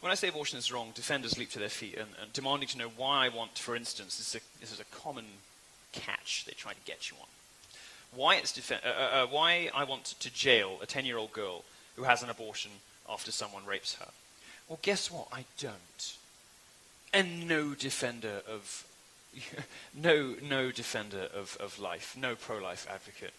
When I say abortion is wrong, defenders leap to their feet and demanding to know why I want, for instance, this is a common catch they try to get you on. Why I want to jail a 10-year-old girl who has an abortion after someone rapes her. Well, guess what? I don't. And no defender of life, no pro-life advocate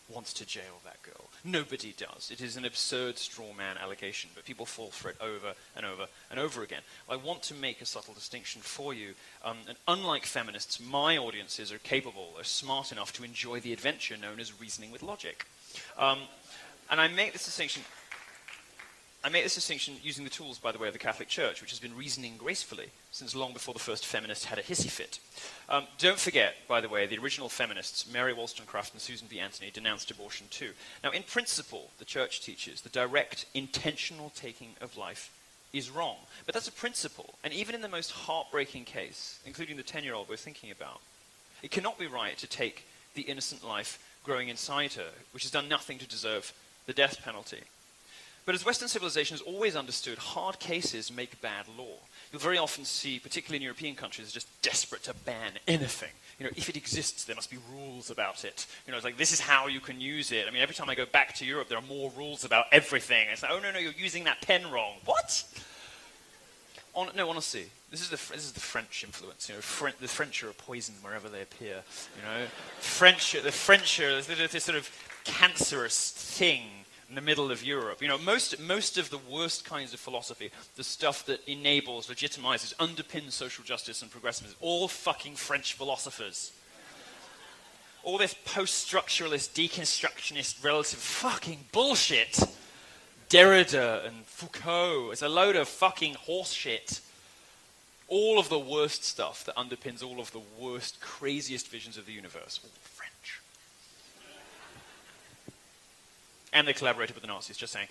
wants to jail that girl. Nobody does. It is an absurd straw man allegation, but people fall for it over and over and over again. I want to make a subtle distinction for you. And unlike feminists, my audiences are capable, are smart enough to enjoy the adventure known as reasoning with logic. And I make this distinction using the tools, by the way, of the Catholic Church, which has been reasoning gracefully since long before the first feminist had a hissy fit. Don't forget, by the way, the original feminists, Mary Wollstonecraft and Susan B. Anthony, denounced abortion too. Now, in principle, the Church teaches the direct, intentional taking of life is wrong. But that's a principle, and even in the most heartbreaking case, including the 10-year-old we're thinking about, it cannot be right to take the innocent life growing inside her, which has done nothing to deserve the death penalty. But as Western civilization has always understood, hard cases make bad law. You'll very often see, particularly in European countries, just desperate to ban anything. If it exists, there must be rules about it. It's like, this is how you can use it. I mean, every time I go back to Europe, there are more rules about everything. It's like, oh, no, you're using that pen wrong. What? No, honestly, this is the French influence. The French are a poison wherever they appear. The French are this sort of cancerous thing in the middle of Europe. Most of the worst kinds of philosophy, the stuff that enables, legitimizes, underpins social justice and progressivism, all fucking French philosophers. All this post-structuralist, deconstructionist, relative fucking bullshit. Derrida and Foucault, it's a load of fucking horse shit. All of the worst stuff that underpins all of the worst, craziest visions of the universe. All French. And they collaborated with the Nazis, just saying.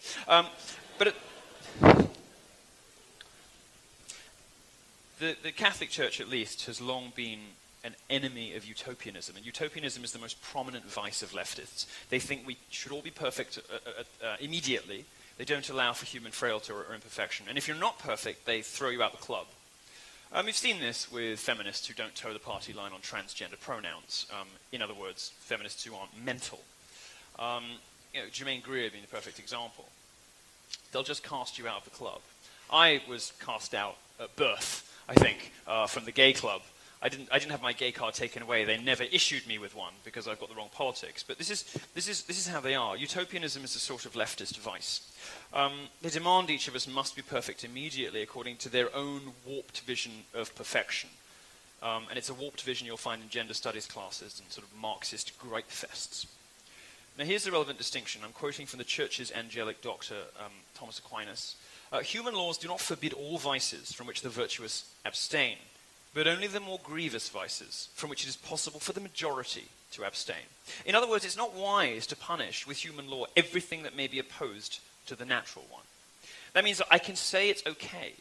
The Catholic Church, at least, has long been an enemy of utopianism. And utopianism is the most prominent vice of leftists. They think we should all be perfect immediately. They don't allow for human frailty or imperfection. And if you're not perfect, they throw you out the club. We've seen this with feminists who don't toe the party line on transgender pronouns. In other words, feminists who aren't mental. Germaine Greer being the perfect example. They'll just cast you out of the club. I was cast out at birth, I think, from the gay club. I didn't have my gay card taken away. They never issued me with one because I've got the wrong politics. But this is how they are. Utopianism is a sort of leftist vice. They demand each of us must be perfect immediately according to their own warped vision of perfection. And it's a warped vision you'll find in gender studies classes and sort of Marxist gripe fests. Now here's the relevant distinction. I'm quoting from the Church's angelic doctor, Thomas Aquinas. Human laws do not forbid all vices from which the virtuous abstain, but only the more grievous vices from which it is possible for the majority to abstain. In other words, it's not wise to punish with human law everything that may be opposed to the natural one. That means that I can say it's okay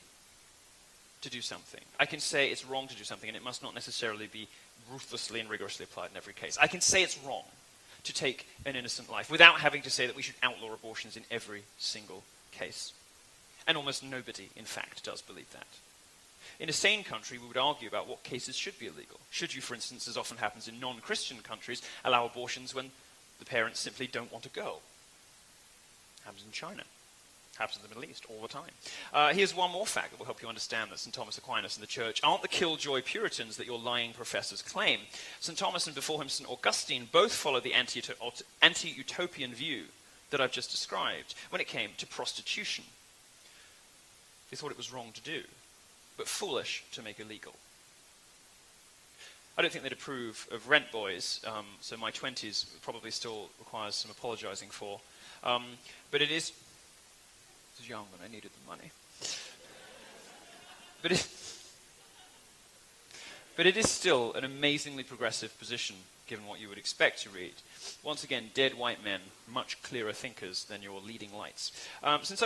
to do something. I can say it's wrong to do something, and it must not necessarily be ruthlessly and rigorously applied in every case. I can say it's wrong to take an innocent life without having to say that we should outlaw abortions in every single case. And almost nobody, in fact, does believe that. In a sane country, we would argue about what cases should be illegal. Should you, for instance, as often happens in non-Christian countries, allow abortions when the parents simply don't want a girl? Happens in China. Happens in the Middle East all the time. Here's one more fact that will help you understand that St. Thomas Aquinas and the Church aren't the killjoy Puritans that your lying professors claim. St. Thomas and before him St. Augustine both followed the anti-utopian view that I've just described when it came to prostitution. They thought it was wrong to do, but foolish to make illegal. I don't think they'd approve of rent boys, so my 20s probably still requires some apologizing for. But it is... I was young when I needed the money. But it is still an amazingly progressive position, given what you would expect to read. Once again, dead white men, much clearer thinkers than your leading lights. Since